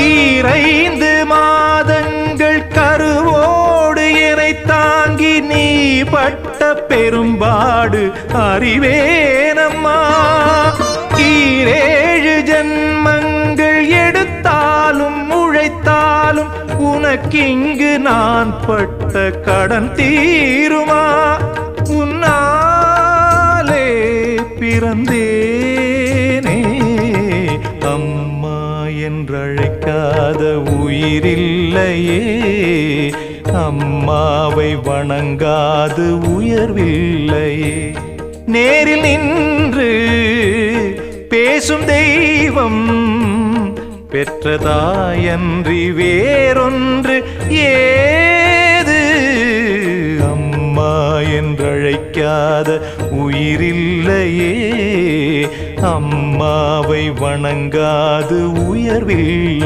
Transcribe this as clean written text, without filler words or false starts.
ஈரைந்து மாதங்கள் கருவோடு என்னை தாங்கி நீ பட்ட பெரும்பாடு அறிவேனம்மா. ஈரேழு ஜன்மங்கள் எடுத்தாலும் உழைத்தாலும் உனக்கிங்கு நான் பட்ட கடன் தீருமா? உன்னாலே பிறந்தேனே, அம்மா என்றழைக்காத உயிரில்லையே. அம்மாவை வணங்காது உயர்வில்லையே. நேரில் நின்று பேசும் தெய்வம் பெற்றதாயன்றி வேறொன்று ஏது? அம்மா என்றழைக்காத உயிரில்லையே. அம்மாவை வணங்காது உயர்வில்லை.